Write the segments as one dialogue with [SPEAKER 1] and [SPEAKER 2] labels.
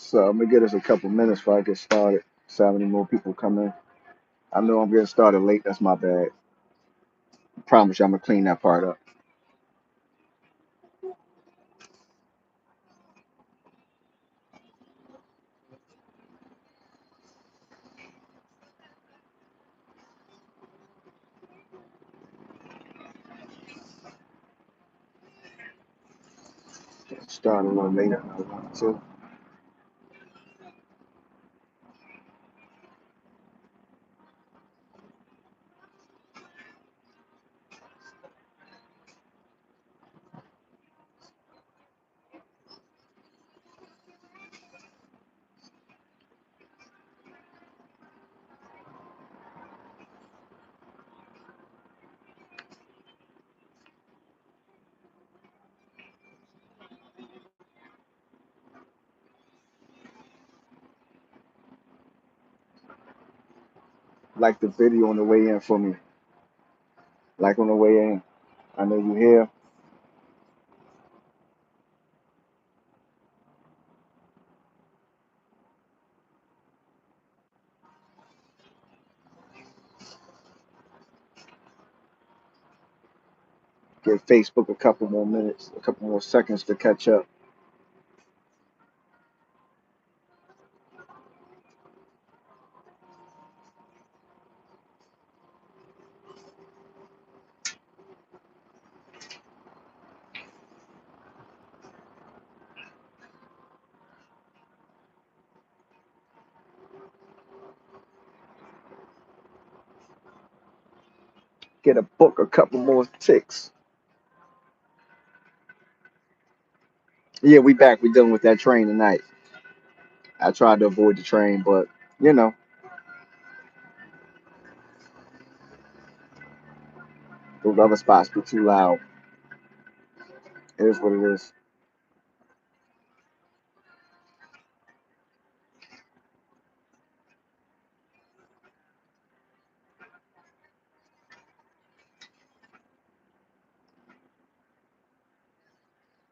[SPEAKER 1] So I'm gonna get us a couple minutes before I get started. So how many more people come in? I know I'm getting started late. That's my bad. Promise you, I'm gonna clean that part up. Start a little later than I wanted to. Like the video on the way in for me. Like on the way in. I know you here. Give Facebook a couple more minutes, a couple more seconds to catch up. Get a book, a couple more ticks. Yeah, we back. We dealing with that train tonight. I tried to avoid the train, but you know, those other spots be too loud. It is what it is.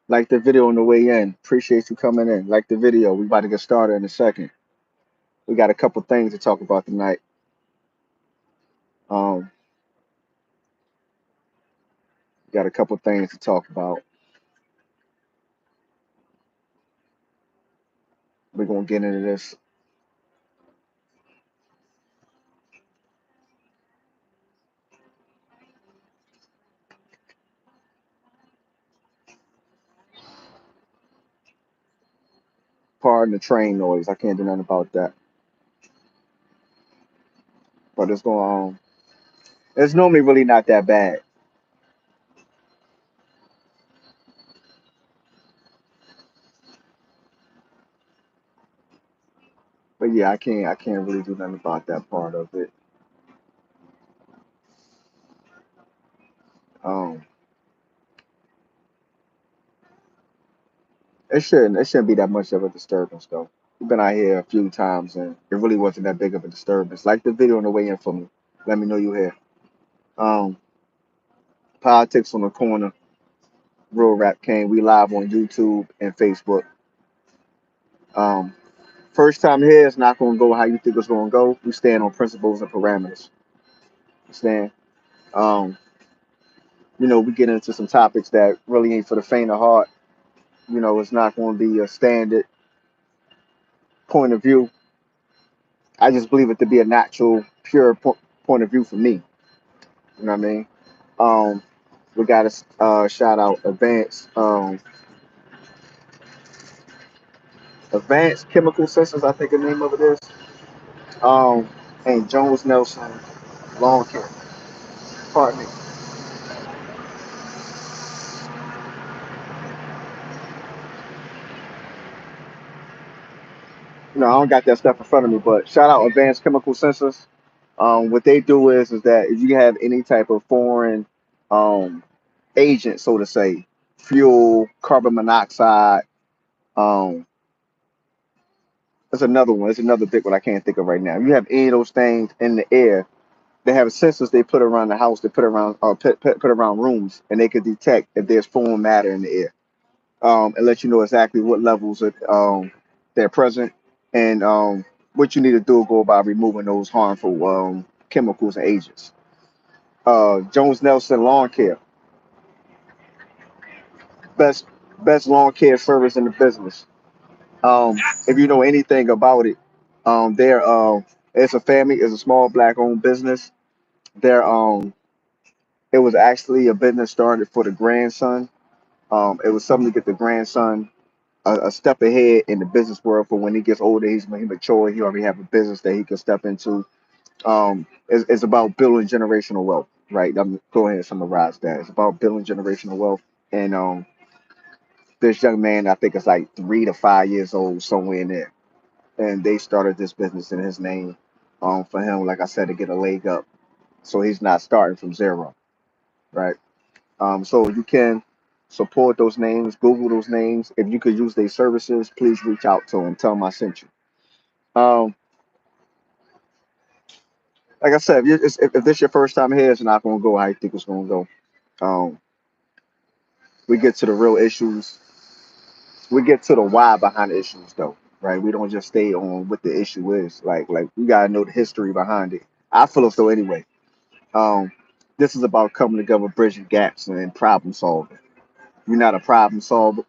[SPEAKER 1] Like the video on the way in. Appreciate you coming in. Like the video. We about to get started in a second. We got a couple things to talk about tonight. Um, got a couple things to talk about. We're gonna get into this. Pardon the train noise. I can't do nothing about that. But it's going on. It's normally really not that bad. But yeah, I can't really do nothing about that part of it. Um, it shouldn't be that much of a disturbance though. We've been out here a few times and it really wasn't that big of a disturbance. Like the video on the way in for me. Let me know you here. Um, Politics on the corner. Real Rap King. We live on YouTube and Facebook. Um, First time here is not gonna go how you think it's gonna go. We stand on principles and parameters. Understand? Um, we get into some topics that really ain't for the faint of heart. It's not gonna be a standard point of view. I just believe it to be a natural, pure point of view for me. You know what I mean? Um, we got to shout out Advanced Chemical Systems. I think the name of it is. Um, and Jones Nelson Lawn Care. Pardon me. I don't got that stuff in front of me, but shout out Advanced Chemical Sensors. What they do is that if you have any type of foreign um, agent, so to say, fuel, carbon monoxide, um, there's another one. There's another big one I can't think of right now. If you have any of those things in the air, they have sensors they put around the house, they put around put around rooms, and they can detect if there's foreign matter in the air, and let you know exactly what levels they're present, and what you need to do go about removing those harmful chemicals and agents. Jones Nelson Lawn Care, best best lawn care service in the business. If you know anything about it, they're it's a family, it's a small black owned business. They're it was actually a business started for the grandson. It was something to get the grandson a step ahead in the business world for when he gets older. He mature. He already have a business that he can step into. It's about building generational wealth, right? I'm go ahead and summarize that. It's about building generational wealth, and this young man, I think it's like 3 to 5 years old, somewhere in there, and they started this business in his name, for him, like I said, to get a leg up, so he's not starting from zero, right? So you can support those names, Google those names. If you could use their services, please reach out to them. Tell them I sent you. Um, like I said, if this your first time here, it's not going to go how you think it's going to go. Um, we get to the real issues. We get to the why behind the issues, though, right? We don't just stay on what the issue is. Like we gotta know the history behind it. I feel as though anyway. Um, this is about coming together, bridging gaps, and problem solving. You're not a problem solver.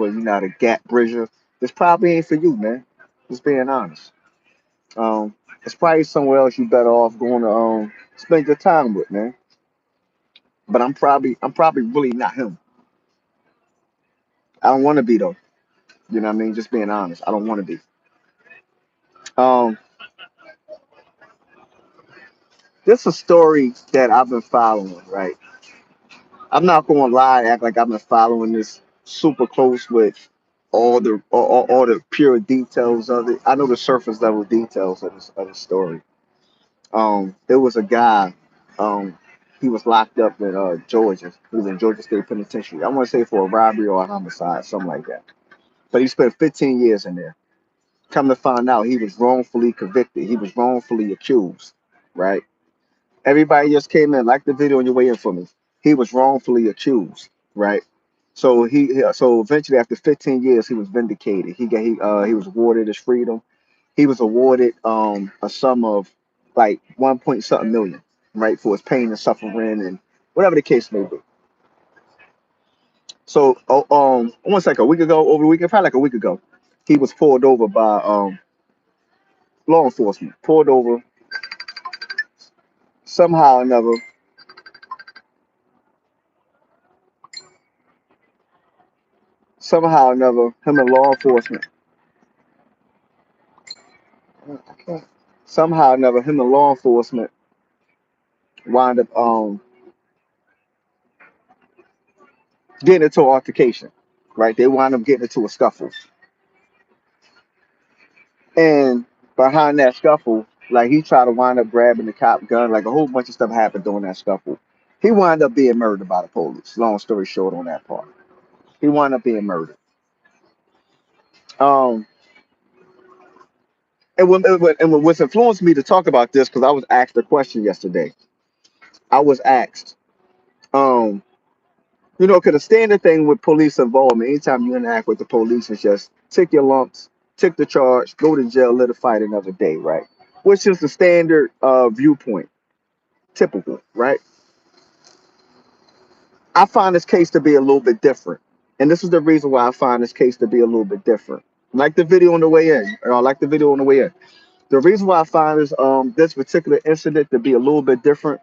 [SPEAKER 1] You're not a gap bridger. This probably ain't for you, man. Just being honest. Um, it's probably somewhere else you better off going to spend your time with, man. But I'm probably really not him. I don't want to be though. You know what I mean? Just being honest. I don't want to be. Um, this is a story that I've been following, right? I'm not going to lie, act like I've been following this super close with all the pure details of it. I know the surface level details of the story. There was a guy, um, he was locked up in Georgia. He was in Georgia State Penitentiary. I want to say for a robbery or a homicide, something like that. But he spent 15 years in there. Come to find out, he was wrongfully convicted. He was wrongfully accused, right? Everybody just came in, like the video on your way in for me. He was wrongfully accused, right? So eventually after 15 years, he was vindicated. He was awarded his freedom. He was awarded a sum of like 1 point something million, right, for his pain and suffering and whatever the case may be. So almost like a week ago, over the weekend, probably like a week ago, he was pulled over by law enforcement. Pulled over somehow or another. Somehow or another, him and law enforcement. Somehow or another, him and law enforcement wind up getting into an altercation, right? They wind up getting into a scuffle, and behind that scuffle, like he tried to wind up grabbing the cop gun, like a whole bunch of stuff happened during that scuffle. He wound up being murdered by the police. Long story short, on that part, he wound up being murdered. Um, and what's influenced me to talk about this because I was asked a question yesterday. I was asked, um, because the standard thing with police involvement, anytime you interact with the police, is just take your lumps, take the charge, go to jail, let it fight another day, right? Which is the standard viewpoint, typical, right? I find this case to be a little bit different. And this is the reason why I find this case to be a little bit different. Like the video on the way in, or like the video on the way in. The reason why I find this particular incident to be a little bit different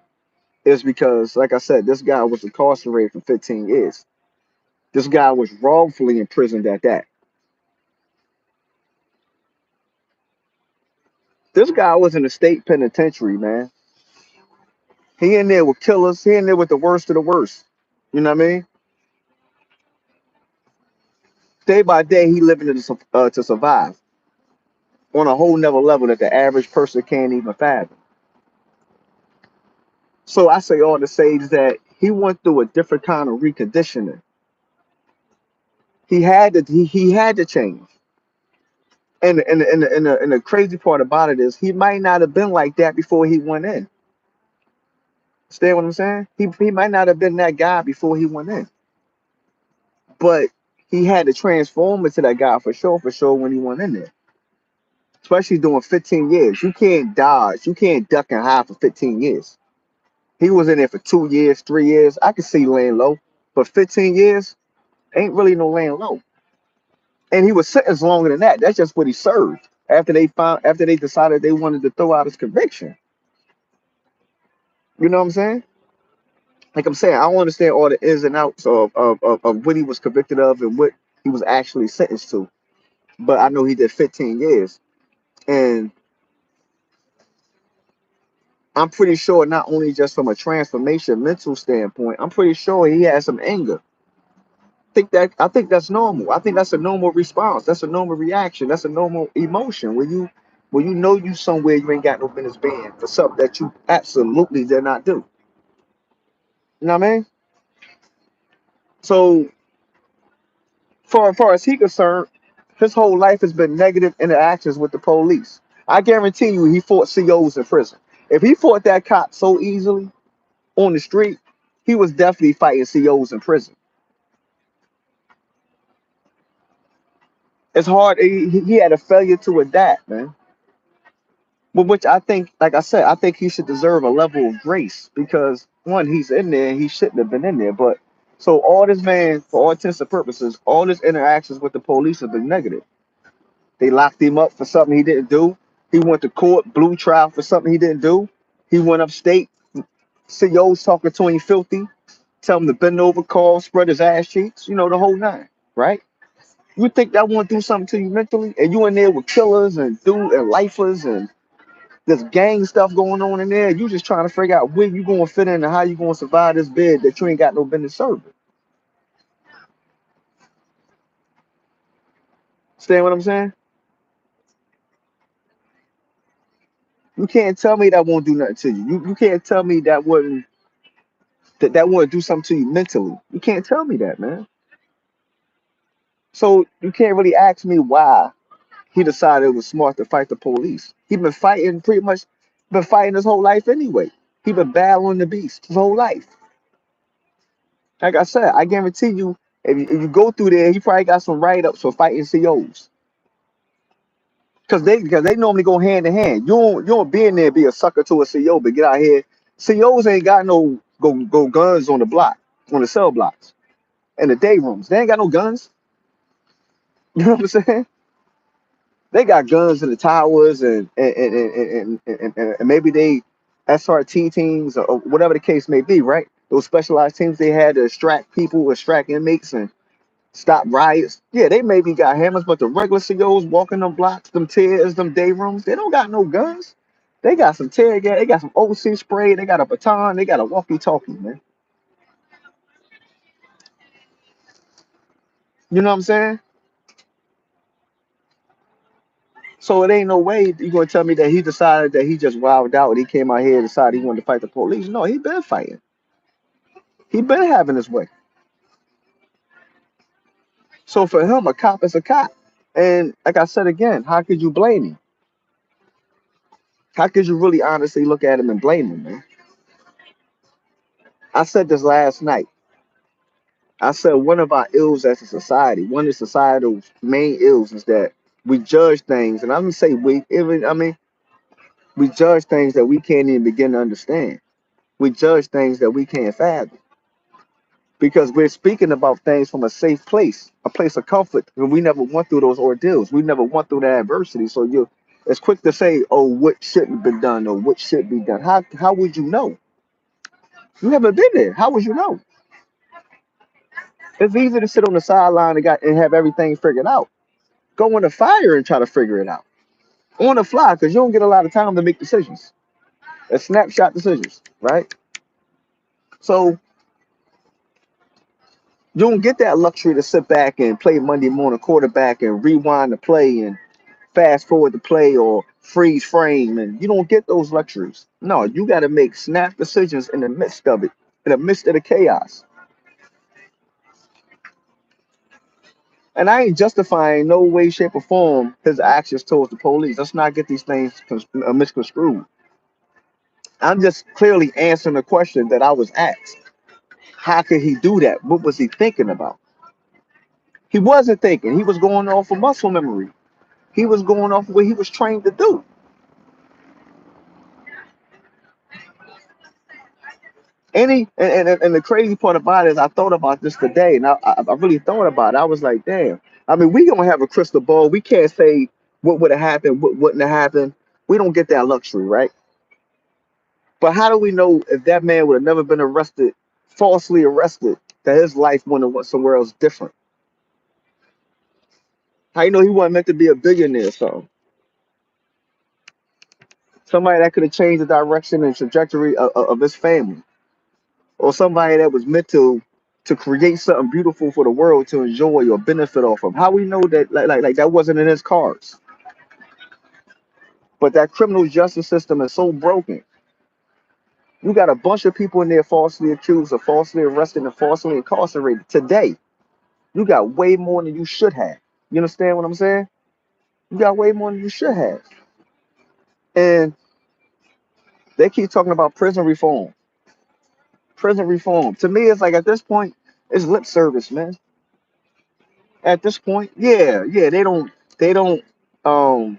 [SPEAKER 1] is because, like I said, this guy was incarcerated for 15 years. This guy was wrongfully imprisoned at that. This guy was in a state penitentiary, man. He in there with killers. He in there with the worst of the worst. You know what I mean? Day by day, he living to survive on a whole nother level that the average person can't even fathom. So I say all to say is that he went through a different kind of reconditioning. He had to change. And the crazy part about it is he might not have been like that before he went in. Understand what I'm saying? He might not have been that guy before he went in. But he had to transform into that guy for sure when he went in there. Especially doing 15 years. You can't dodge. You can't duck and hide for 15 years. He was in there for 2 years, 3 years. I could see laying low. But 15 years ain't really no laying low. And he was sentenced longer than that. That's just what he served. After they decided they wanted to throw out his conviction. You know what I'm saying? Like I'm saying, I don't understand all the ins and outs of what he was convicted of and what he was actually sentenced to. But I know he did 15 years. And I'm pretty sure not only just from a transformation mental standpoint, I'm pretty sure he had some anger. I think that's normal. I think that's a normal response. That's a normal reaction. That's a normal emotion when you know you somewhere you ain't got no business being for something that you absolutely did not do. You know what I mean? So far as he concerned, his whole life has been negative interactions with the police. I guarantee you he fought COs in prison. If he fought that cop so easily on the street, he was definitely fighting COs in prison. It's hard. He had a failure to adapt, man. But which I think, like I said, I think he should deserve a level of grace because one, he's in there and he shouldn't have been in there. But so all this man, for all intents and purposes, all his interactions with the police have been negative. They locked him up for something he didn't do. He went to court, blue trial for something he didn't do. He went upstate, CEOs talking to him filthy, tell him to bend over, call, spread his ass cheeks, the whole nine, right? You think that won't do something to you mentally? And you in there with killers and lifers and this gang stuff going on in there. You just trying to figure out where you gonna fit in and how you gonna survive this bed that you ain't got no business serving. Understand what I'm saying? You can't tell me that won't do nothing to you. You can't tell me that wouldn't do something to you mentally. You can't tell me that, man. So you can't really ask me why he decided it was smart to fight the police. He been fighting pretty much been fighting his whole life anyway. He been battling the beast his whole life. Like I said, I guarantee you, if you go through there, he probably got some write ups for fighting COs. Because they normally go hand in hand. You don't be in there be a sucker to a CO, but get out here. COs ain't got no go guns on the block, on the cell blocks, and the day rooms. They ain't got no guns. You know what I'm saying? They got guns in the towers and maybe they SRT teams or whatever the case may be, right? Those specialized teams they had to extract people, extract inmates, and stop riots. Yeah, they maybe got hammers, but the regular CEOs walking them blocks, them tears, them day rooms, they don't got no guns. They got some tear gas, they got some OC spray, they got a baton, they got a walkie-talkie, man. You know what I'm saying? So it ain't no way you gonna tell me that he decided that he just wilded out and he came out here and decided he wanted to fight the police. No, he been fighting. He been having his way. So for him, a cop is a cop. And like I said again, how could you blame him? How could you really honestly look at him and blame him, man? I said this last night. I said one of our ills as a society, one of societal's main ills is that we judge things, and I'm gonna say we judge things that we can't even begin to understand. We judge things that we can't fathom because we're speaking about things from a safe place, a place of comfort, and we never went through those ordeals. We never went through that adversity. So it's quick to say, "Oh, what shouldn't be done or what should be done." How would you know? You never been there. How would you know? It's easy to sit on the sideline and have everything figured out. Go in the fire and try to figure it out on the fly because you don't get a lot of time to make decisions. It's snapshot decisions, right? So you don't get that luxury to sit back and play Monday morning quarterback and rewind the play and fast forward the play or freeze frame, and you don't get those luxuries. No, you got to make snap decisions in the midst of it, in the midst of the chaos. And I ain't justifying no way, shape, or form his actions towards the police. Let's not get these things misconstrued. I'm just clearly answering the question that I was asked. How could he do that? What was he thinking about? He wasn't thinking. He was going off of muscle memory. He was going off of what he was trained to do. And the crazy part about it is I thought about this today, and I really thought about it. I was like, damn. I mean, we don't have a crystal ball. We can't say what would have happened, what wouldn't have happened. We don't get that luxury, right? But how do we know if that man would have never been arrested, falsely arrested, that his life went and went somewhere else different? How you know he wasn't meant to be a billionaire? So somebody that could have changed the direction and trajectory of his family, or somebody that was meant to create something beautiful for the world to enjoy or benefit off of. How we know that like that wasn't in his cards? But that criminal justice system is so broken. You got a bunch of people in there falsely accused or falsely arrested and falsely incarcerated today. You got way more than you should have. You understand what I'm saying? You got way more than you should have. And they keep talking about prison reform. Prison reform. To me, it's like at this point, it's lip service, man. At this point, yeah, they don't um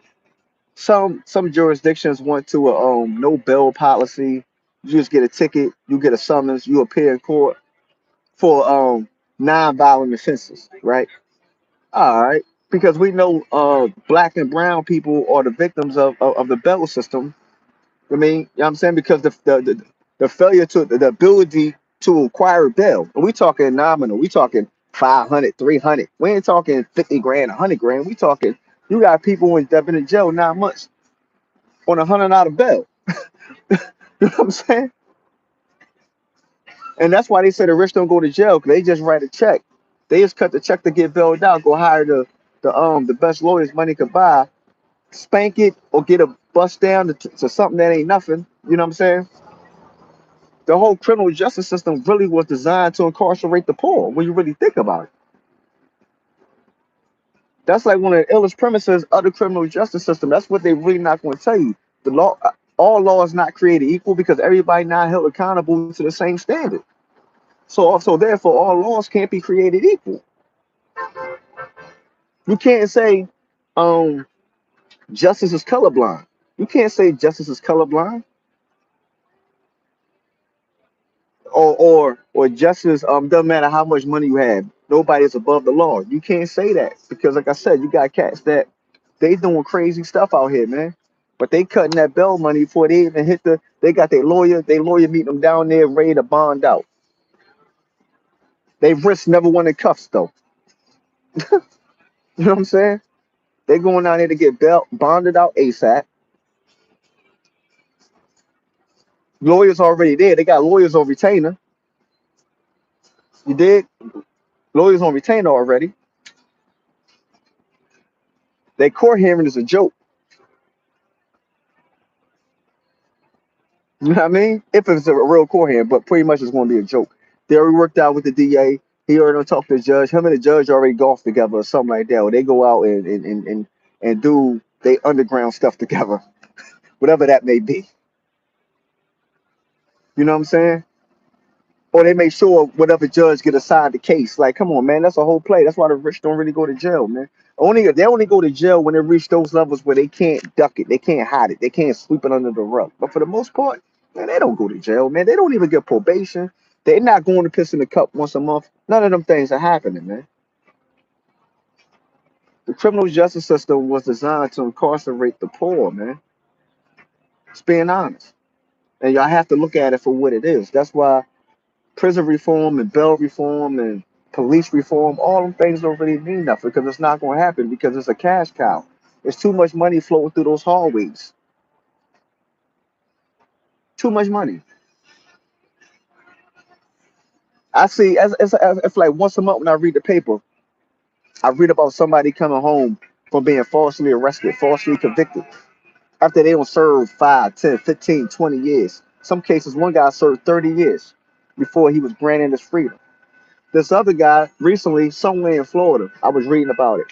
[SPEAKER 1] some jurisdictions want to no bail policy. You just get a ticket, you get a summons, you appear in court for non-violent offenses, right? All right. Because we know black and brown people are the victims of the bail system. I mean, you know what I'm saying? Because the failure to the ability to acquire bail. And we talking nominal. We talking 500, 300. We ain't talking 50 grand, 100 grand. We talking you got people that have been in jail 9 months on $100 bail. You know what I'm saying? And that's why they say the rich don't go to jail because they just write a check. They just cut the check to get bailed out, go hire the best lawyers money could buy, spank it or get a bust down to something that ain't nothing. You know what I'm saying? The whole criminal justice system really was designed to incarcerate the poor when you really think about it. That's like one of the illest premises of the criminal justice system. That's what they really not going to tell you. The law, all law is not created equal because everybody not held accountable to the same standard. So therefore, all laws can't be created equal. You can't say um, justice is colorblind. You can't say justice is colorblind or justice doesn't matter how much money you have. Nobody is above the law. You can't say that because, like I said, you got cats that they doing crazy stuff out here, man. But they cutting that bail money before they even hit the. They got their lawyer. Their lawyer meeting them down there, ready to bond out. They risk never went in cuffs though. You know what I'm saying? They going down there to get bail bonded out ASAP. Lawyers already there. They got lawyers on retainer. You did lawyers on retainer already. Their court hearing is a joke. You know what I mean? If it's a real court hearing, but pretty much it's going to be a joke. They already worked out with the DA. He already done talked to the judge. Him and the judge already golf together or something like that. Or they go out and do they underground stuff together, whatever that may be. You know what I'm saying? Or they make sure whatever judge get assigned the case. Like, come on, man, that's a whole play. That's why the rich don't really go to jail, man. Only they only go to jail when they reach those levels where they can't duck it, they can't hide it, they can't sweep it under the rug. But for the most part, man, they don't go to jail, man. They don't even get probation. They're not going to piss in the cup once a month. None of them things are happening, man. The criminal justice system was designed to incarcerate the poor, man. It's being honest, and y'all have to look at it for what it is. That's why prison reform and bail reform and police reform, all them things don't really mean nothing because it's not going to happen because it's a cash cow. There's too much money flowing through those hallways. Too much money. I see, as like once a month when I read the paper, I read about somebody coming home from being falsely arrested, falsely convicted, after they don't serve 5, 10, 15, 20 years. Some cases, one guy served 30 years before he was granted his freedom. This other guy recently, somewhere in Florida, I was reading about it.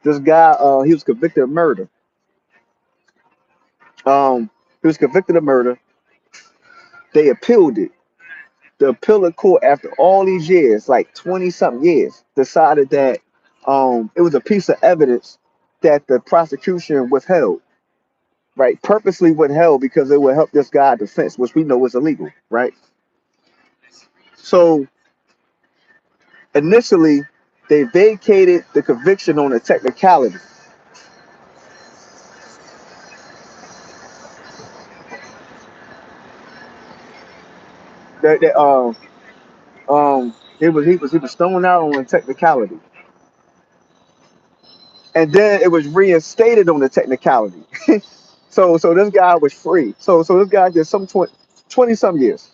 [SPEAKER 1] This guy, he was convicted of murder. He was convicted of murder. They appealed it. The appellate court, after all these years, like 20 something years, decided that it was a piece of evidence that the prosecution withheld, right? Purposely withheld because it would help this guy defense, which we know is illegal, right? So initially, they vacated the conviction on a technicality. That he was thrown out on a technicality, and then it was reinstated on the technicality. So this guy was free. So this guy did some 20 some years.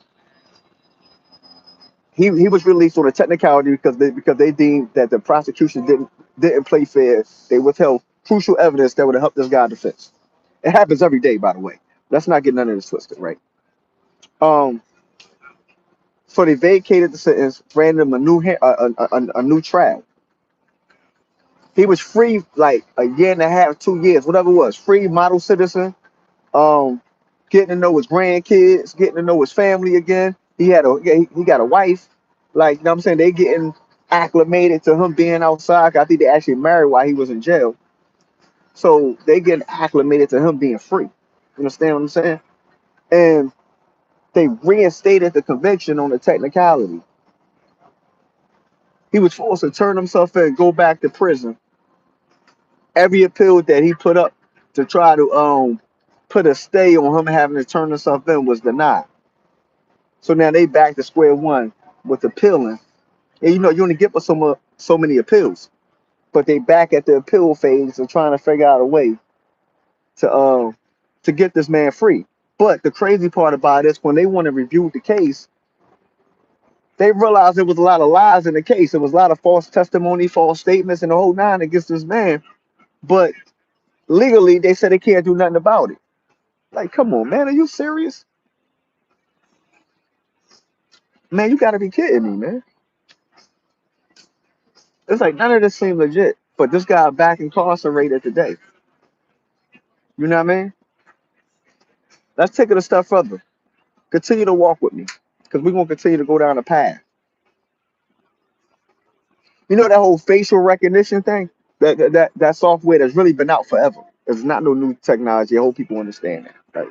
[SPEAKER 1] He was released on a technicality because they deemed that the prosecution didn't play fair. They withheld crucial evidence that would have helped this guy defense. It happens every day, by the way. Let's not get none of this twisted, right? Um, so they vacated the sentence, ran him a new trial. He was free like a year and a half, 2 years, whatever it was. Free model citizen. Um, Getting to know his grandkids, getting to know his family again. He got a wife. Like, you know what I'm saying? They getting acclimated to him being outside. I think they actually married while he was in jail. So they getting acclimated to him being free. You understand what I'm saying? And they reinstated the conviction on the technicality. He was forced to turn himself in, go back to prison. Every appeal that he put up to try to put a stay on him having to turn himself in was denied. So now they back to square one with appealing. And you only get for so many appeals, but they back at the appeal phase and trying to figure out a way to get this man free. But the crazy part about it is when they want to review the case, they realized there was a lot of lies in the case. There was a lot of false testimony, false statements, and the whole nine against this man. But legally, they said they can't do nothing about it. Like, come on, man, are you serious? Man, you got to be kidding me, man. It's like none of this seemed legit. But this guy back incarcerated today. You know what I mean? Let's take it a step further. Continue to walk with me, because we're gonna continue to go down the path. You know that whole facial recognition thing, that software that's really been out forever. It's not no new technology. I hope people understand that. Right?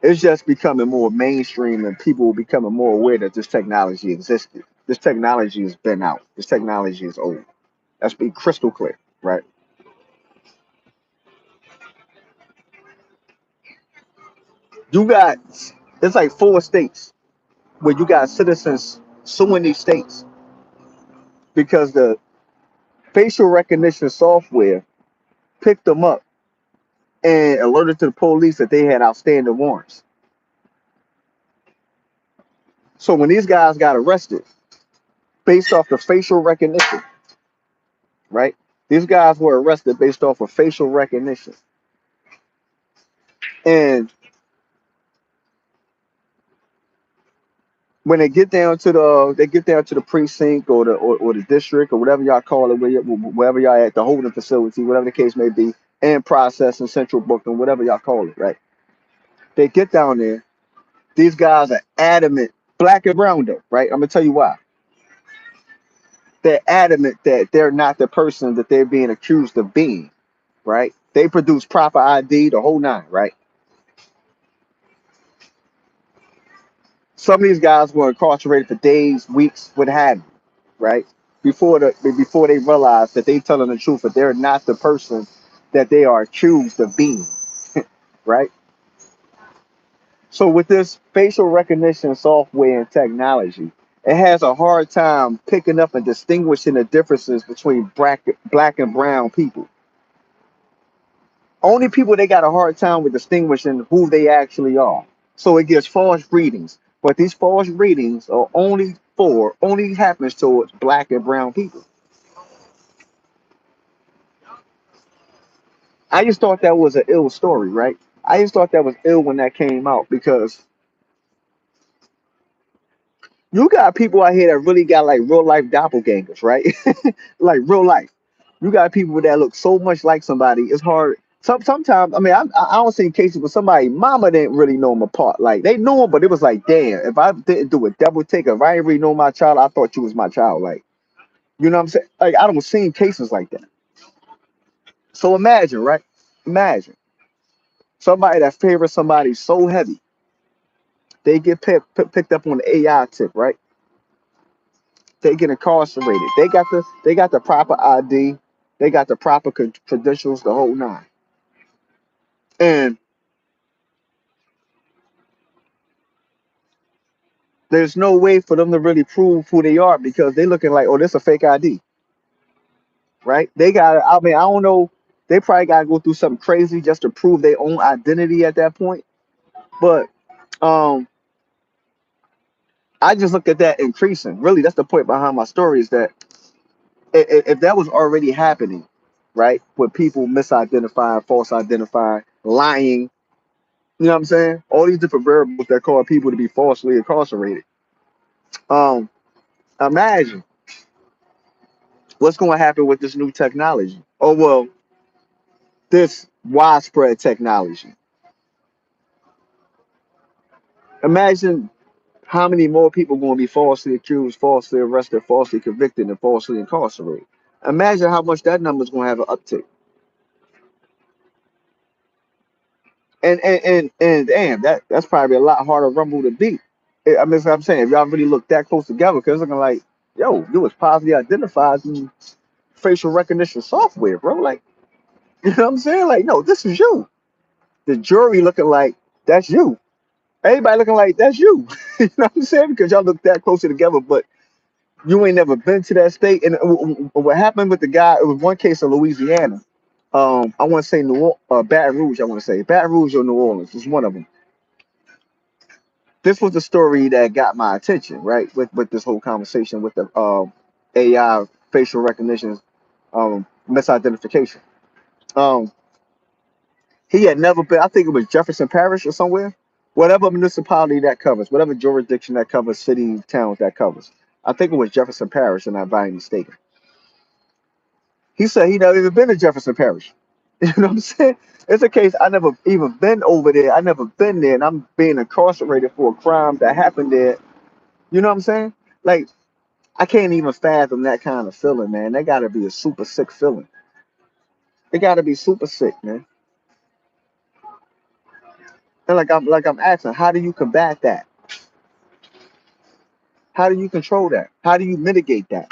[SPEAKER 1] It's just becoming more mainstream, and people are becoming more aware that this technology existed. This technology has been out. This technology is old. Let's be crystal clear, right? You got It's like 4 states where you got citizens suing these states because the facial recognition software picked them up and alerted to the police that they had outstanding warrants. So when these guys got arrested based off the facial recognition, right? These guys were arrested based off of facial recognition. And when they get down to the precinct or the district or whatever y'all call it, wherever y'all at, the holding facility, whatever the case may be, and processing, central booking, whatever y'all call it, right? They get down there. These guys are adamant, black and brown though, right? I'm gonna tell you why. They're adamant that they're not the person that they're being accused of being, right? They produce proper ID, the whole nine, right? Some of these guys were incarcerated for days, weeks, what have you, right? Before they realize that they telling the truth, that they're not the person that they are accused of being, right? So with this facial recognition software and technology, it has a hard time picking up and distinguishing the differences between black and brown people. Only people they got a hard time with distinguishing who they actually are. So it gives false readings. But these false readings are only happens towards black and brown people. I just thought that was an ill story, right? I just thought that was ill when that came out because you got people out here that really got like real life doppelgangers, right? Like real life. You got people that look so much like somebody, it's hard Sometimes I mean I don't see cases where somebody mama didn't really know them apart. Like they knew them, but it was like, damn, if I didn't do a double take, if I didn't really know my child, I thought you was my child. Like, you know what I'm saying? Like I don't see cases like that. So imagine, right? Imagine somebody that favors somebody so heavy, they get picked up on the AI tip, right? They get incarcerated. They got the proper ID, they got the proper credentials, the whole nine. And there's no way for them to really prove who they are because they looking like, oh, this a fake ID, right? They got. I mean, I don't know. They probably got to go through something crazy just to prove their own identity at that point. But um, I just look at that increasing. Really, that's the point behind my story is that if that was already happening, right, with people misidentifying, false identifying, lying, you know what I'm saying? All these different variables that cause people to be falsely incarcerated. Um, Imagine what's going to happen with this new technology. Oh well, this widespread technology. Imagine how many more people going to be falsely accused, falsely arrested, falsely convicted, and falsely incarcerated. Imagine how much that number is going to have an uptick. And damn, that's probably a lot harder rumble to beat. I mean, I'm saying if y'all really look that close together, because looking like, yo, you was positively identified through facial recognition software, bro. Like, you know what I'm saying? Like, no, this is you. The jury looking like that's you. Everybody looking like that's you. You know what I'm saying? Because y'all look that closer together, but you ain't never been to that state. And what happened with the guy? It was one case in Louisiana. I want to say Baton Rouge. I want to say Baton Rouge or New Orleans. It's one of them. This was the story that got my attention, right? With this whole conversation with the AI facial recognition, misidentification. Um, he had never been. I think it was Jefferson Parish or somewhere, whatever municipality that covers, whatever jurisdiction that covers, city, towns that covers. I think it was Jefferson Parish, and I'm not mistaken. He said he never even been to Jefferson Parish. You know what I'm saying? It's a case I never even been over there. I never been there, and I'm being incarcerated for a crime that happened there. You know what I'm saying? Like I can't even fathom that kind of feeling, man. That got to be a super sick feeling. It got to be super sick, man. And like I'm asking, how do you combat that? How do you control that? How do you mitigate that?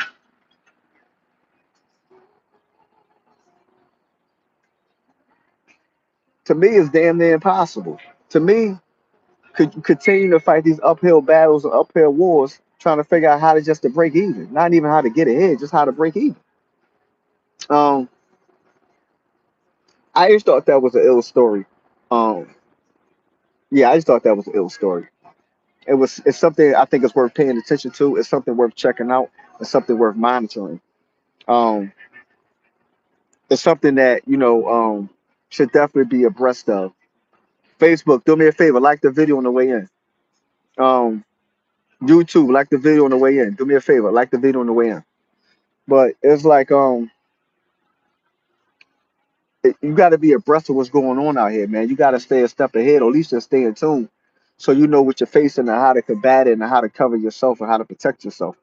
[SPEAKER 1] To me, it's damn near impossible. To me, could you continue to fight these uphill battles and uphill wars, trying to figure out how to just to break even, not even how to get ahead, just how to break even. Um, I just thought that was an ill story. Um, yeah, I just thought that was an ill story. It's something I think is worth paying attention to. It's something worth checking out. It's something worth monitoring. Um, it's something that should definitely be abreast of. Facebook, do me a favor, like the video on the way in. Um, YouTube, like the video on the way in. Do me a favor, like the video on the way in. But it's like you got to be abreast of what's going on out here, man. You got to stay a step ahead, or at least just stay in tune, so you know what you're facing and how to combat it and how to cover yourself and how to protect yourself,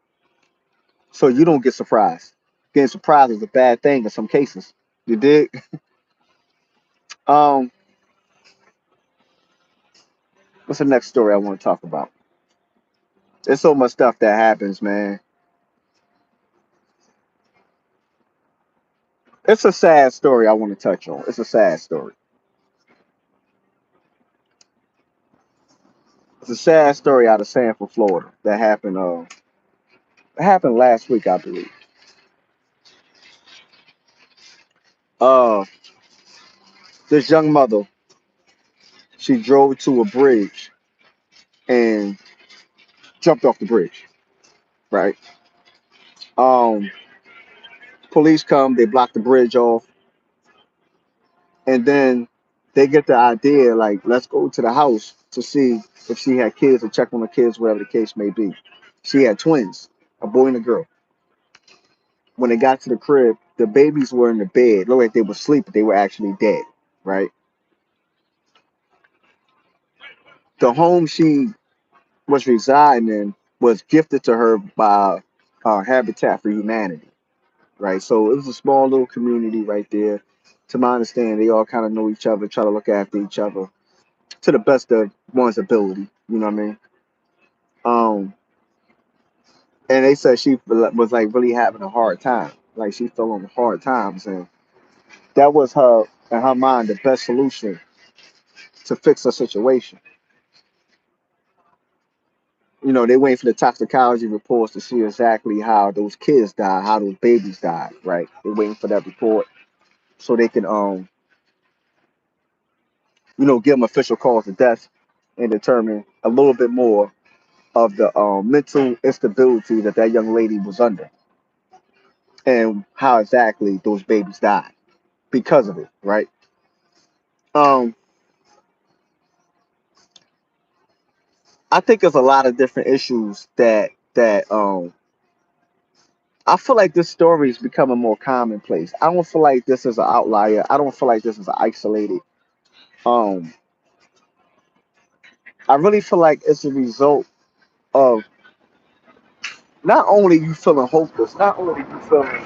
[SPEAKER 1] so you don't get surprised. Getting surprised is a bad thing in some cases. You dig? Um, what's the next story I want to talk about? There's so much stuff that happens, man. It's a sad story I want to touch on. It's a sad story. It's a sad story out of Sanford, Florida that happened. It happened last week, I believe. Uh, this young mother, she drove to a bridge and jumped off the bridge. Right. Um, Police come, they block the bridge off, and then they get the idea like, let's go to the house to see if she had kids or check on the kids, whatever the case may be. She had twins, a boy and a girl. When they got to the crib, the babies were in the bed. Looked like they were asleep, but they were actually dead. right? The home she was residing in was gifted to her by Habitat for Humanity, right? So it was a small little community right there. To my understanding, they all kind of know each other, try to look after each other to the best of one's ability. You know what I mean? Um, and they said she was like really having a hard time, like she fell on hard times, and that was her in her mind the best solution to fix her situation. You know, they waiting for the toxicology reports to see exactly how those kids died, how those babies died, right? They're waiting for that report so they can give them official cause of death and determine a little bit more of the mental instability that that young lady was under and how exactly those babies died because of it, right? Um, I think there's a lot of different issues that I feel like this story is becoming more commonplace. I don't feel like this is an outlier. I don't feel like this is an isolated. Um, I really feel like it's a result of not only you feeling hopeless, not only you feeling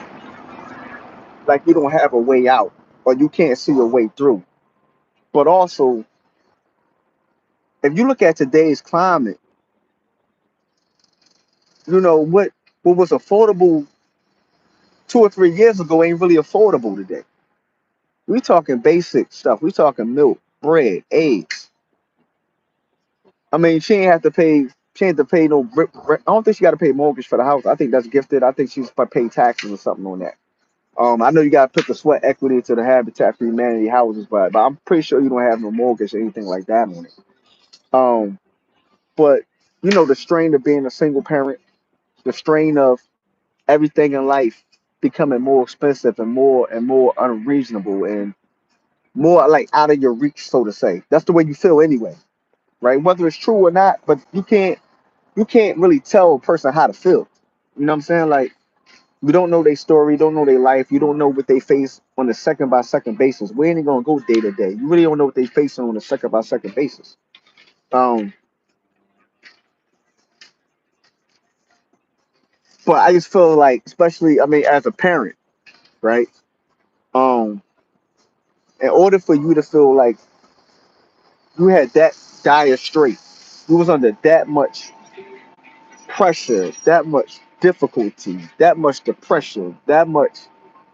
[SPEAKER 1] like you don't have a way out or you can't see your way through, but also if you look at today's climate, what was affordable 2 or 3 years ago ain't really affordable today. We talking basic stuff. We talking milk, bread, eggs. I mean, she ain't have to pay. She ain't have to pay no. I don't think she got to pay mortgage for the house. I think that's gifted. I think she's pay taxes or something on that. I know you got to put the sweat equity to the Habitat for Humanity houses, but I'm pretty sure you don't have no mortgage or anything like that on it. Um, but the strain of being a single parent, the strain of everything in life becoming more expensive and more unreasonable and more like out of your reach, so to say. That's the way you feel anyway, right? Whether it's true or not, but you can't really tell a person how to feel. You know what I'm saying? Like you don't know their story, don't know their life, you don't know what they face on a second by second basis. We ain't gonna go day to day. You really don't know what they facing on a second by second basis. Um, but I just feel like, especially, I mean, as a parent, right? Um, in order for you to feel like you had that dire straight, you was under that much pressure, that much difficulty, that much depression, that much,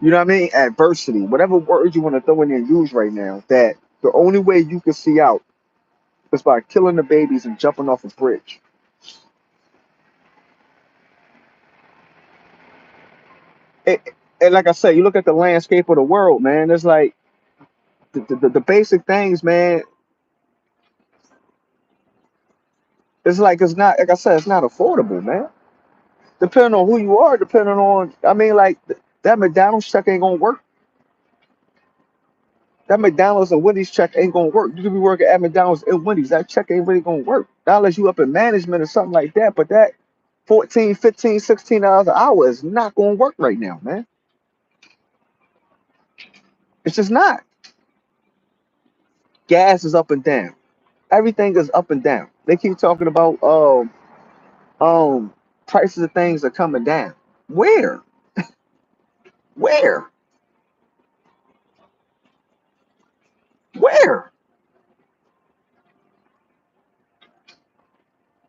[SPEAKER 1] you know what I mean? Adversity, whatever word you want to throw in there and use right now, that the only way you can see out is by killing the babies and jumping off a bridge. It, and like I said, you look at the landscape of the world, man, it's like the basic things, man, it's like it's not, like I said, it's not affordable, man. Depending on who you are, depending on, I mean, like, that McDonald's check ain't gonna work. That McDonald's and Wendy's check ain't gonna work. You could be working at McDonald's and Wendy's. That check ain't really gonna work. Not unless you up in management or something like that. But that 14, 15, $16 an hour is not gonna work right now, man. It's just not. Gas is up and down. Everything is up and down. They keep talking about um prices of things are coming down. Where? Where? Where?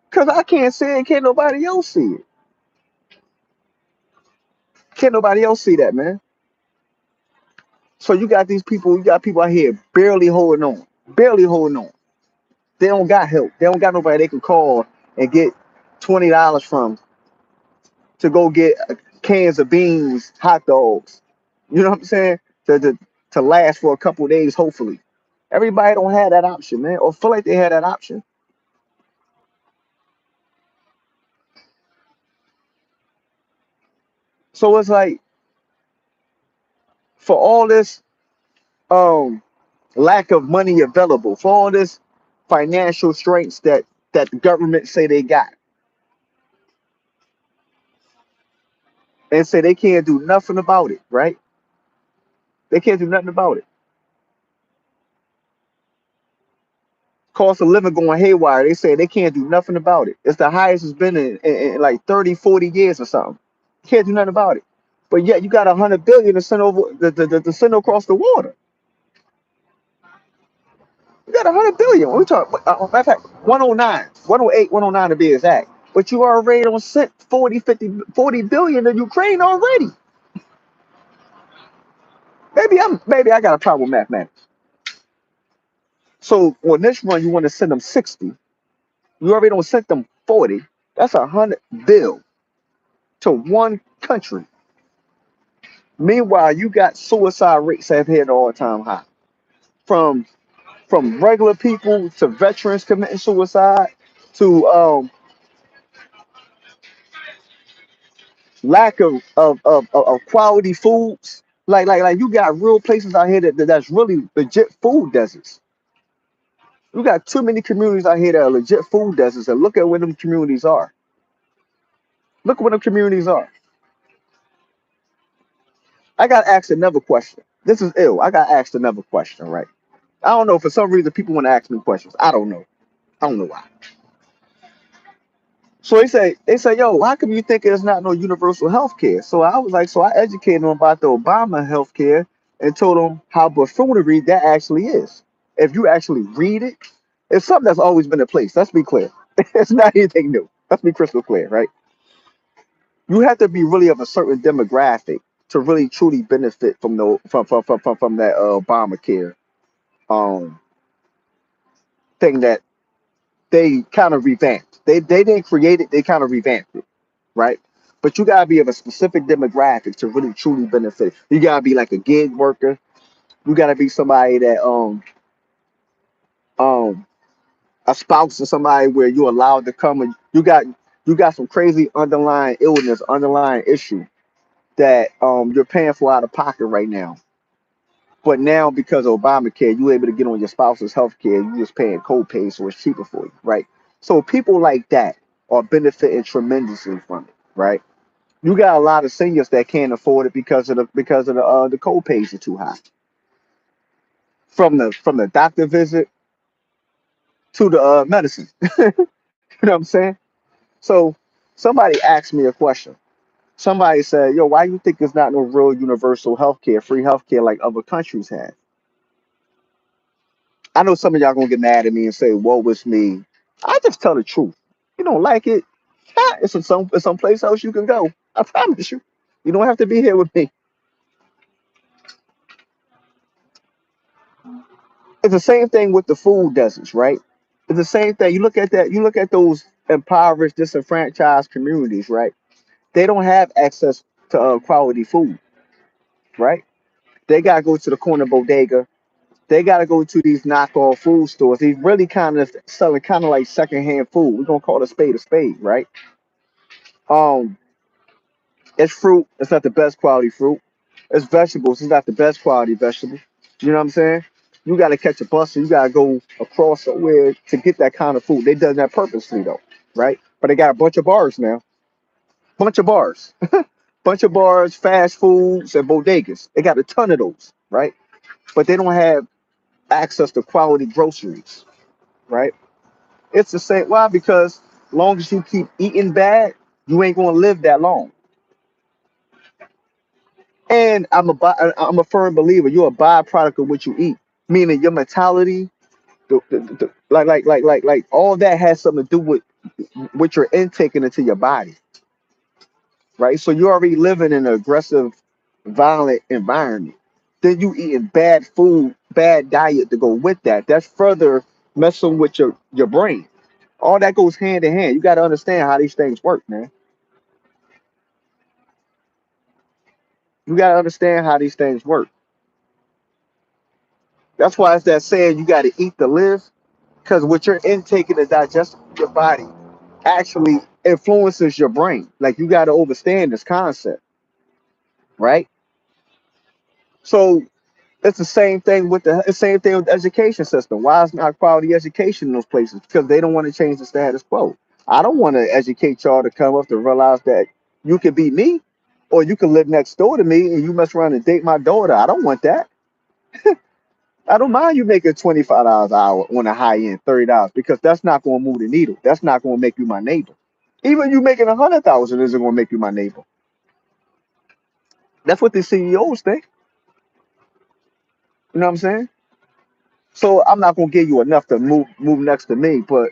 [SPEAKER 1] Cause I can't see it, can't nobody else see it. Can't nobody else see that, man. So you got people out here barely holding on. Barely holding on. They don't got help. They don't got nobody they can call and get $20 from to go get cans of beans, hot dogs. You know what I'm saying? To last for a couple of days, hopefully. Everybody don't have that option, man, or feel like they had that option. So it's like for all this um lack of money available, for all this financial strengths that the government say they got, and say they can't do nothing about it, right? They can't do nothing about it. Cost of living going haywire. They say they can't do nothing about it. It's the highest it's been in like 30, 40 years or something. Can't do nothing about it. But yet you got 100 billion to send over to send across the water. You got 100 billion. What we talk. Matter of fact, 109, 108, 109 to be exact. But you already don't sent 40, 50, 40 billion to Ukraine already. Maybe I got a problem with mathematics. So on this run, you want to send them 60. You already don't send them 40. That's 100 bill to one country. Meanwhile, you got suicide rates have hit an all-time high. From from regular people to veterans committing suicide to lack of quality foods. Like you got real places out here that's really legit food deserts. You got too many communities out here that are legit food deserts, and look at where them communities are. Look at where them communities are. I got asked another question. This is ill. I got asked another question, right? I don't know. For some reason, people want to ask me questions. I don't know. I don't know why. So they say, yo, how come you think there's not no universal health care? So I was like, so I educated them about the Obama health care and told them how buffoonery that actually is. If you actually read it, it's something that's always been in place. Let's be clear. It's not anything new. Let's be crystal clear, right? You have to be really of a certain demographic to really truly benefit from the from that Obamacare um thing that they kind of revamped. They didn't create it, they kind of revamped it, right? But you gotta be of a specific demographic to really truly benefit. You gotta be like a gig worker. You gotta be somebody that um a spouse or somebody where you're allowed to come and you got some crazy underlying illness, underlying issue that you're paying for out of pocket right now. But now because of Obamacare, you're able to get on your spouse's health care. You're just paying co-pay, so it's cheaper for you, right? So people like that are benefiting tremendously from it, right? You got a lot of seniors that can't afford it because of the co-pays are too high. From the doctor visit to the medicine. You know what I'm saying? So somebody asked me a question. Somebody said, "Yo, why you think there's not no real universal healthcare, free healthcare like other countries have?" I know some of y'all gonna get mad at me and say, "Woe was me." I just tell the truth. You don't like it? It's some place else you can go. I promise you. You don't have to be here with me. It's the same thing with the food deserts, right? It's the same thing. You look at that. You look at those impoverished, disenfranchised communities, right? They don't have access to quality food, right? They gotta go to the corner bodega. They gotta go to these knockoff food stores. These really kind of selling kind of like secondhand food. We're gonna call a spade, right? Um, it's fruit. It's not the best quality fruit. It's vegetables. It's not the best quality vegetable. You know what I'm saying? You got to catch a bus or you got to go across somewhere to get that kind of food. They done that purposely though, right? But they got a bunch of bars now. Bunch of bars. Bunch of bars, fast foods, and bodegas. They got a ton of those, right? But they don't have access to quality groceries, right? It's the same. Why? Because long as you keep eating bad, you ain't gonna live that long. And I'm a firm believer. You're a byproduct of what you eat. Meaning your mentality, like all that has something to do with what you're intaking into your body, right? So you're already living in an aggressive, violent environment. Then you eating bad food, bad diet to go with that. That's further messing with your brain. All that goes hand in hand. You got to understand how these things work, man. You got to understand how these things work. That's why it's that saying you got to eat to live. Because what you're intaking to digest your body actually influences your brain. Like you got to understand this concept, right? So it's the same thing with the education system. Why is not quality education in those places? Because they don't want to change the status quo. I don't want to educate y'all to come up to realize that you could be me, or you could live next door to me and you mess around and date my daughter. I don't want that. I don't mind you making $25 an hour on a high end, $30 because that's not going to move the needle. That's not going to make you my neighbor. Even you making 100,000 isn't going to make you my neighbor. That's what the CEOs think. You know what I'm saying? So I'm not going to give you enough to move next to me, but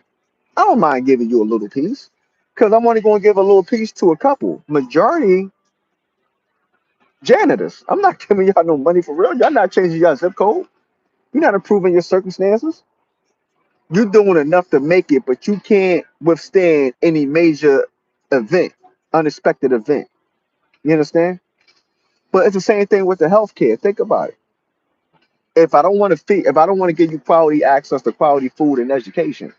[SPEAKER 1] I don't mind giving you a little piece because I'm only going to give a little piece to a couple. Majority janitors. I'm not giving y'all no money for real. Y'all not changing your zip code. You're not improving your circumstances. You're doing enough to make it, but you can't withstand any major event, unexpected event. You understand? But it's the same thing with the healthcare. Think about it. If I don't want to feed, if I don't want to give you quality access to quality food and education,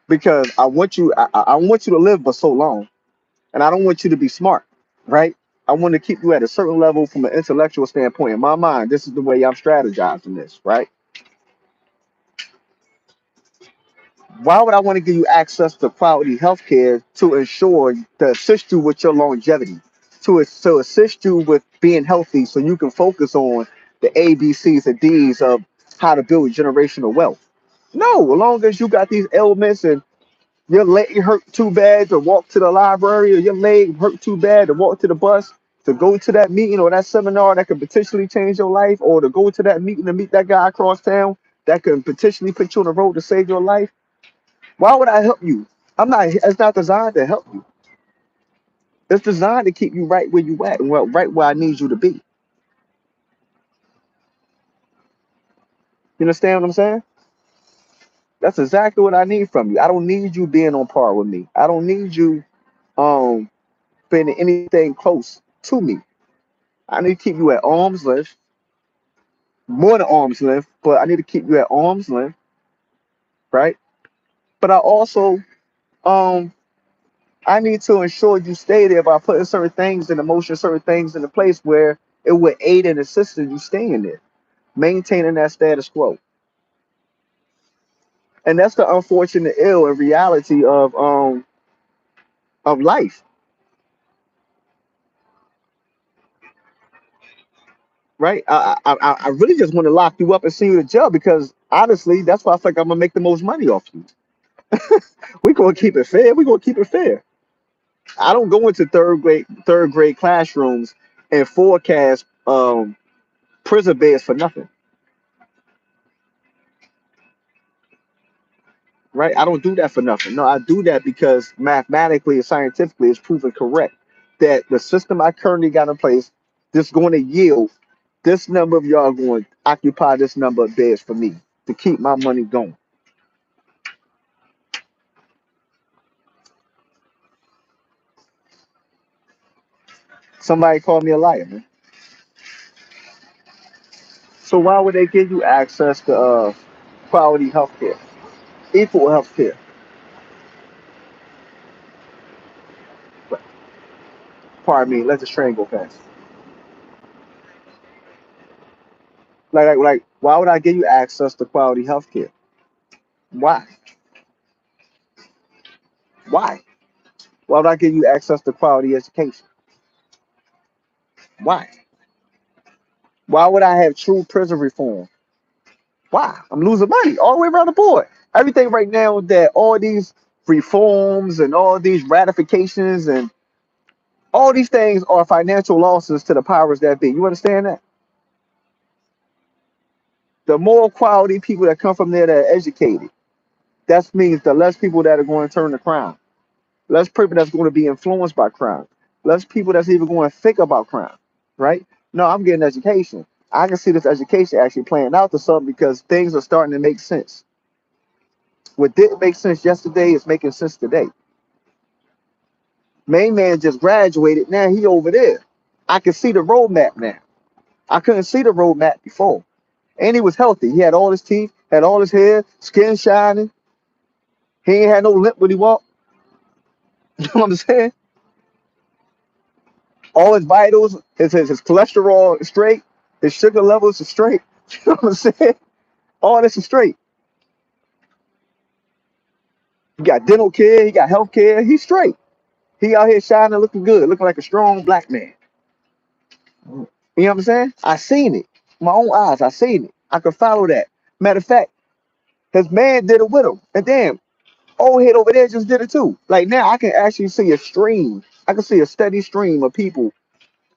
[SPEAKER 1] because I want you to live for so long, and I don't want you to be smart, right? I want to keep you at a certain level from an intellectual standpoint. In my mind, this is the way I'm strategizing this, right? Why would I want to give you access to quality healthcare to ensure to assist you with your longevity, to assist you with being healthy, so you can focus on the A, B, C's, and D's of how to build generational wealth? No, as long as you got these ailments and your leg hurt too bad to walk to the library, or your leg hurt too bad to walk to the bus, to go to that meeting or that seminar that could potentially change your life, or to go to that meeting to meet that guy across town that could potentially put you on the road to save your life. Why would I help you? I'm not. It's not designed to help you. It's designed to keep you right where you at, and right where I need you to be. You understand what I'm saying? That's exactly what I need from you. I don't need you being on par with me. I don't need you um being anything close to me. I need to keep you at arm's length, more than arm's length, but I need to keep you at arm's length, right? But I also um I need to ensure you stay there by putting certain things in motion, certain things in a place where it would aid and assist in you staying there, maintaining that status quo. And that's the unfortunate ill and reality of life, right? I really just want to lock you up and send you to jail because honestly, that's why I feel like I'm gonna make the most money off you. We're gonna keep it fair. We're gonna keep it fair. I don't go into third grade classrooms and forecast prison beds for nothing, right? I don't do that for nothing. No, I do that because mathematically and scientifically it's proven correct that the system I currently got in place is going to yield this number of y'all going to occupy this number of beds for me to keep my money going. Somebody called me a liar, man. So why would they give you access to quality health care, equal health care? Pardon me, let the train go past. Why would I give you access to quality health care? Why? Why? Why would I give you access to quality education? Why? Why would I have true prison reform? Why? I'm losing money all the way around the board. Everything right now that all these reforms and all these ratifications and all these things are financial losses to the powers that be. You understand that? The more quality people that come from there that are educated, that means the less people that are going to turn to crime, less people that's going to be influenced by crime, less people that's even going to think about crime, right? No, I'm getting education. I can see this education actually playing out to something because things are starting to make sense. What didn't make sense yesterday is making sense today. Main man just graduated. Now he over there. I can see the roadmap now. I couldn't see the roadmap before. And he was healthy. He had all his teeth, had all his hair, skin shining. He ain't had no limp when he walked. You know what I'm saying? All his vitals, his cholesterol is straight, his sugar levels are straight. You know what I'm saying? All this is straight. He got dental care, he got health care, he's straight. He out here shining, looking good, looking like a strong black man. You know what I'm saying? I seen it. My own eyes, I seen it. I could follow that. Matter of fact, his man did it with him. And damn, old head over there just did it too. Like now I can actually see a stream. I can see a steady stream of people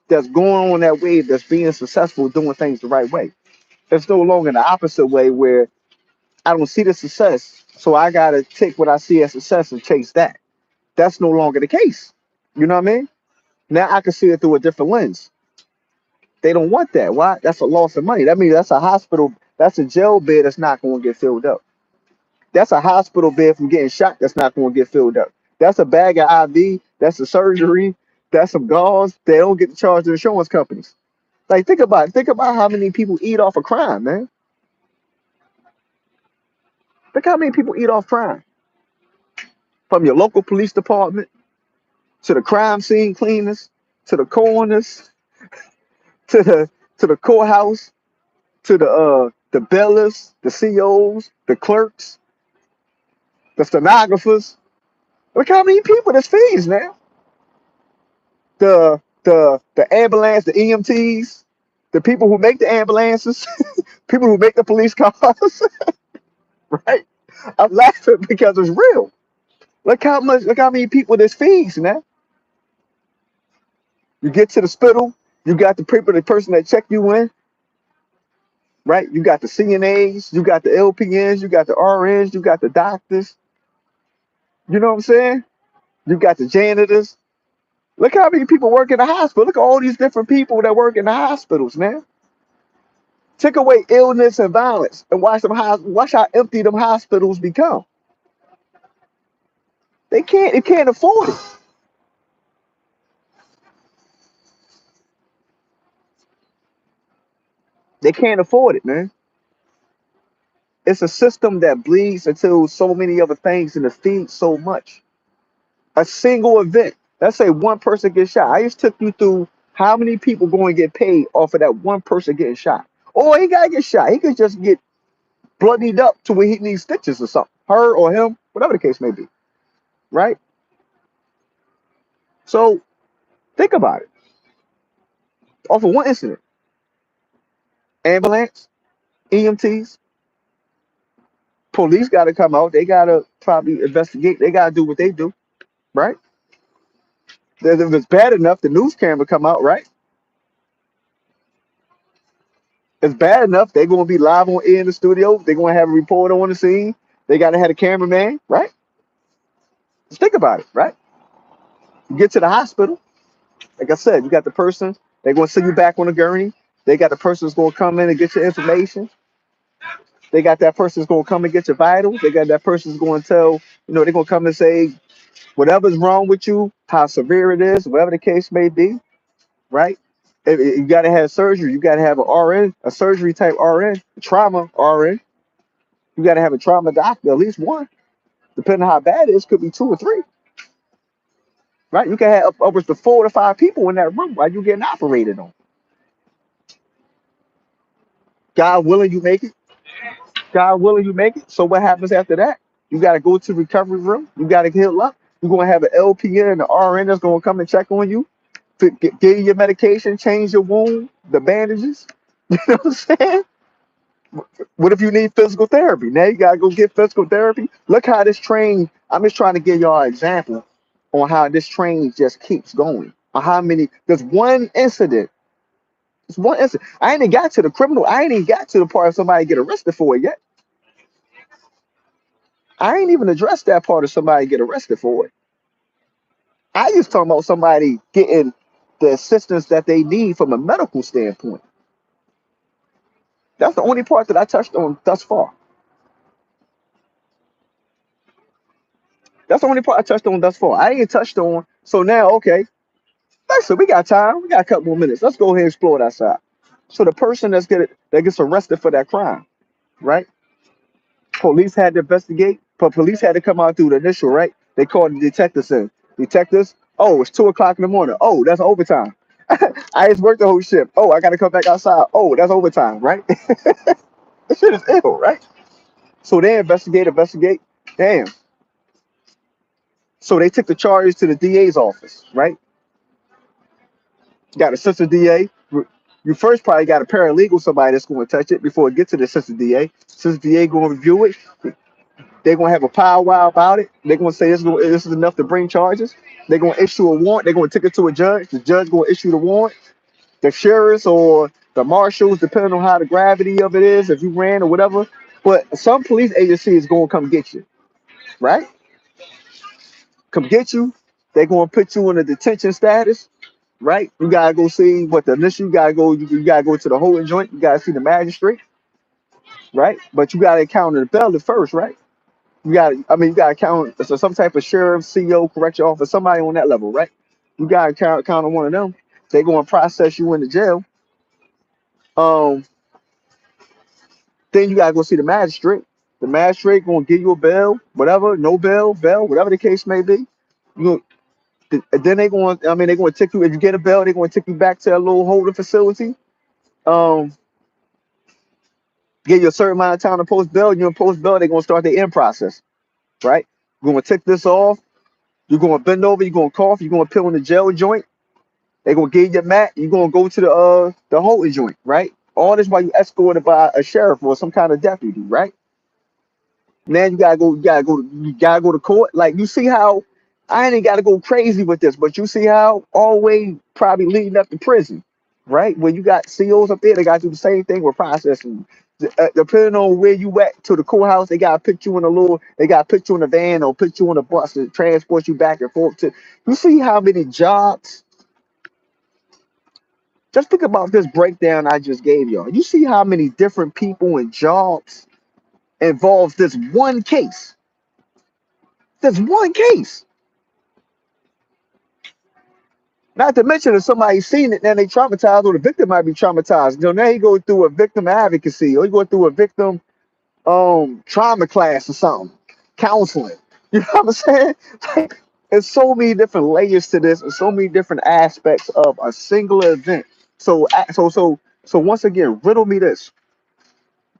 [SPEAKER 1] that's going on that wave that's being successful doing things the right way. It's no longer the opposite way where I don't see the success, so I gotta take what I see as success and chase that. That's no longer the case. You know what I mean? Now I can see it through a different lens. They don't want that. Why? That's a loss of money. That means that's a hospital, that's a jail bed that's not going to get filled up. That's a hospital bed from getting shot that's not going to get filled up. That's a bag of IV. That's a surgery. That's some gauze. They don't get to charge the insurance companies. Like think about it. Think about how many people eat off of crime, man. Look how many people eat off crime. From your local police department to the crime scene cleaners to the coroners to the courthouse to the bellers, the COs, the clerks, the stenographers. Look how many people this feeds, man. The ambulance, the EMTs, the people who make the ambulances, people who make the police cars, right? I'm laughing because it's real. Look how many people this feeds, man. You get to the hospital, you got the person that check you in, right? You got the CNAs, you got the LPNs, you got the RNs, you got the doctors. You know what I'm saying? You got the janitors. Look how many people work in the hospital. Look at all these different people that work in the hospitals, man. Take away illness and violence, and watch how empty them hospitals become. They can't afford it. They can't afford it, man. It's a system that bleeds into so many other things and it feeds so much. A single event. Let's say one person gets shot. I just took you through how many people going to get paid off of that one person getting shot. Or he gotta get shot. He could just get bloodied up to where he needs stitches or something. Her or him, whatever the case may be. Right? So think about it. Off of one incident, ambulance, EMTs, police got to come out. They got to probably investigate. They got to do what they do, right? If it's bad enough, the news camera come out, right? It's bad enough, they're going to be live on air in the studio. They're going to have a reporter on the scene. They got to have a cameraman, right? Just think about it, right? You get to the hospital. Like I said, you got the person. They're going to send you back on a gurney. They got the person that's going to come in and get your information. They got that person that's going to come and get your vitals. They got that person that's going to tell, they're going to come and say whatever's wrong with you, how severe it is, whatever the case may be, right? If you got to have surgery. You got to have an RN, a surgery type RN, trauma RN. You got to have a trauma doctor, at least one. Depending on how bad it is, could be two or three, right? You can have upwards to 4 to 5 people in that room while you getting operated on. God willing, you make it. God willing, you make it. So what happens after that? You got to go to the recovery room. You got to heal up. You're going to have an LPN and an RN that's going to come and check on you, to give you your medication, change your wound, the bandages. You know what I'm saying? What if you need physical therapy? Now you gotta go get physical therapy. Look how this train. I'm just trying to give y'all an example on how this train just keeps going. On how many? There's one incident. It's one incident. I ain't even got to the criminal. I ain't even got to the part of somebody get arrested for it yet. I ain't even addressed that part of somebody get arrested for it. I just talking about somebody getting the assistance that they need from a medical standpoint. That's the only part that I touched on thus far. That's the only part I touched on thus far. I ain't touched on. So now, okay, listen, we got time. We got a couple more minutes. Let's go ahead and explore that side. So the person that gets arrested for that crime, right? Police had to investigate, but police had to come out through the initial, right? They called the detectives in. Detectives, oh, it's 2 o'clock in the morning. Oh, that's overtime. I just worked the whole shift. Oh, I gotta come back outside. Oh, that's overtime, right? This shit is ill, right? So they investigate. Damn. So they took the charges to the DA's office, right? Got assistant DA. You first probably got a paralegal, somebody that's going to touch it before it gets to the assistant DA. Assistant DA going to review it. They're going to have a powwow about it. They're going to say this is enough to bring charges. They're going to issue a warrant. They're going to take it to a judge. The judge going to issue the warrant. The sheriffs or the marshals, depending on how the gravity of it is, if you ran or whatever. But some police agency is going to come get you, right? Come get you. They're going to put you in a detention status, right? You gotta go see what the initial. You gotta go. You gotta go to the holding joint. You gotta see the magistrate, right? But you gotta encounter the bailiff first, right? You got, I mean, you got to count so some type of sheriff, CO, correction officer, somebody on that level, right? You got to count on one of them. They going to process you into jail. Um, then you got to go see the magistrate. The magistrate going to give you a bail, whatever, no bail, bail, whatever the case may be. You then they going, I mean, they going to take you. If you get a bail, they going to take you back to a little holding facility. Um, give you a certain amount of time to post bail. You in post bail, they going to start the end process, right? You're going to take this off. You're going to bend over. You're going to cough. You're going to peel in the jail joint. They're gonna give you a mat. You're gonna go to the holding joint, right? All this while you escorted by a sheriff or some kind of deputy, right? Now you gotta go. You gotta go to court. Like you see how I ain't gotta go crazy with this, but you see how always probably leading up to prison, right? When you got COs up there, they gotta do the same thing with processing. Depending on where you at to the courthouse, they gotta put you in a little. They gotta put you in a van or put you on a bus to transport you back and forth to. You see how many jobs. Just think about this breakdown I just gave y'all. You see how many different people and jobs involves this one case. This one case. Not to mention if somebody's seen it, then they traumatized, or the victim might be traumatized. So now you go through a victim advocacy, or you go through a victim trauma class or something, counseling. You know what I'm saying? Like, there's so many different layers to this, and so many different aspects of a single event. So once again, riddle me this.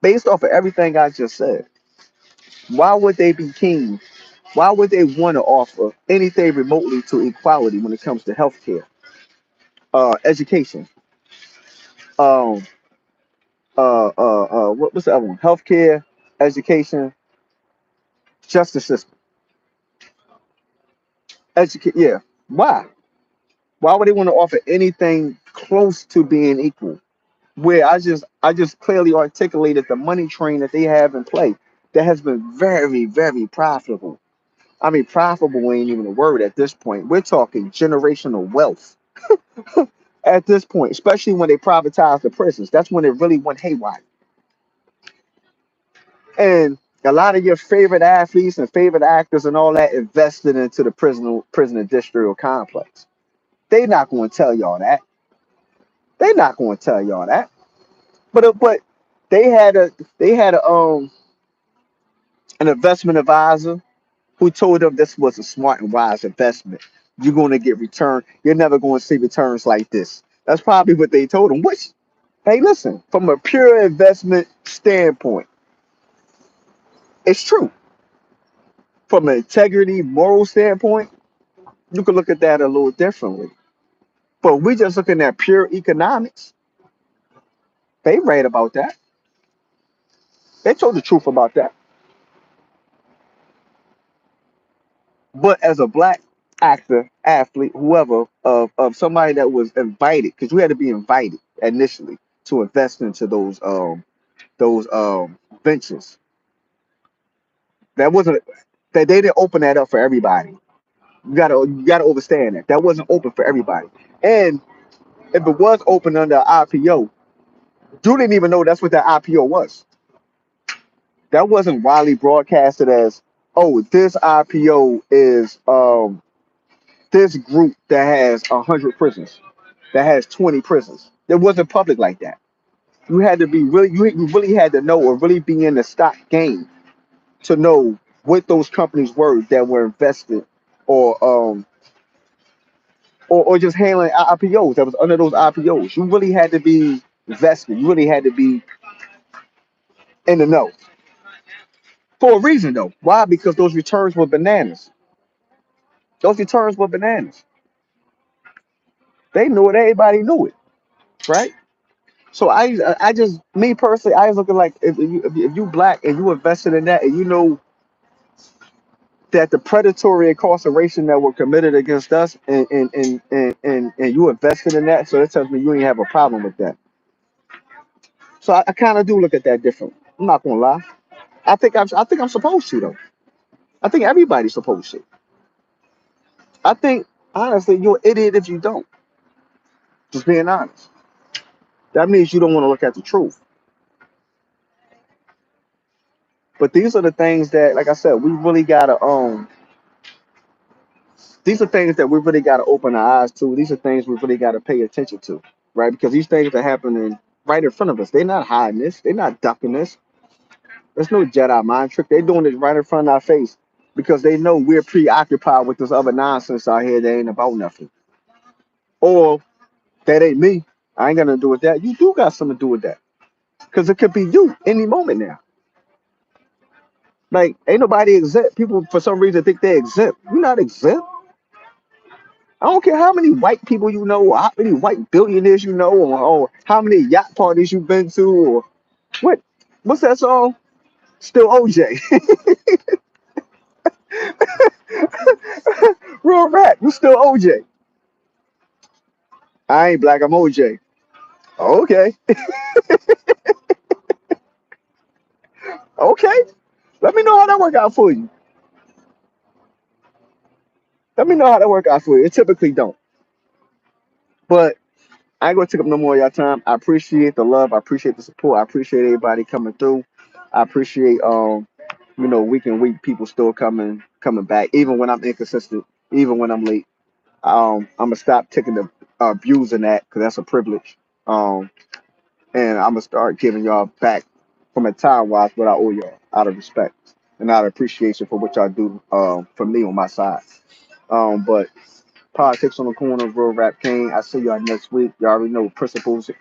[SPEAKER 1] Based off of everything I just said, why would they be keen? Why would they want to offer anything remotely to equality when it comes to healthcare, education, um, what's the other one? Healthcare, education, justice system, educate. Yeah, why? Why would they want to offer anything close to being equal? Where I just clearly articulated the money train that they have in play that has been very, very profitable. I mean, profitable ain't even a word at this point. We're talking generational wealth at this point, especially when they privatize the prisons. That's when it really went haywire. And a lot of your favorite athletes and favorite actors and all that invested into the prison industrial complex. They not going to tell y'all that. They not going to tell y'all that. But they had a an investment advisor who told them this was a smart and wise investment. You're going to get return. You're never going to see returns like this. That's probably what they told him. Which, hey, listen, from a pure investment standpoint, it's true. From an integrity, moral standpoint, you can look at that a little differently. But we just looking at pure economics. They right about that. They told the truth about that. But as a black actor, athlete, whoever, of somebody that was invited, because you had to be invited initially to invest into those ventures. That wasn't that they didn't open that up for everybody. You gotta understand that that wasn't open for everybody. And if it was open under IPO, you didn't even know that's what that IPO was. That wasn't widely broadcasted as, oh, this IPO is this group that has 100 prisons, that has 20 prisons. It wasn't public like that. You had to be really, you really had to know or really be in the stock game to know what those companies were that were invested or or just handling IPOs that was under those IPOs. You really had to be vested. You really had to be in the know for a reason though. Why? Because those returns were bananas. Those returns were bananas. They knew it. Everybody knew it, right? So I just me personally, I was looking like if you black and you invested in that and you know that the predatory incarceration that were committed against us and you invested in that, so that tells me you ain't have a problem with that. So I kind of do look at that different. I'm not gonna lie. I think I'm supposed to though. I think everybody's supposed to. I think honestly you're an idiot if you don't. Just being honest. That means you don't want to look at the truth. But these are the things that, like I said, we really gotta these are things that we really gotta open our eyes to. These are things we really gotta pay attention to, right? Because these things are happening right in front of us. They're not hiding this. They're not ducking this. There's no Jedi mind trick. They're doing it right in front of our face because they know we're preoccupied with this other nonsense out here that ain't about nothing. Or that ain't me. I ain't got nothing to do with that. You do got something to do with that. Because it could be you any moment now. Like, ain't nobody exempt. People, for some reason, think they're exempt. You're not exempt. I don't care how many white people you know, or how many white billionaires you know, or how many yacht parties you've been to, or what. What's that song? Still OJ. Real rap. You still OJ. I ain't black. I'm OJ. Okay. Okay. Let me know how that work out for you. Let me know how that work out for you. It typically don't. But I ain't gonna take up no more of your time. I appreciate the love. I appreciate the support. I appreciate everybody coming through. I appreciate week and week people still coming back, even when I'm inconsistent, even when I'm late. I'm gonna stop taking the abusing that because that's a privilege. Um, and I'm gonna start giving y'all back from a time wise what I owe y'all out of respect and out of appreciation for what y'all do for me on my side. But Politics on the Corner, Real Rap King. I see y'all next week. Y'all already know principles and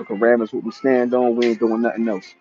[SPEAKER 1] commandments what we stand on. We ain't doing nothing else.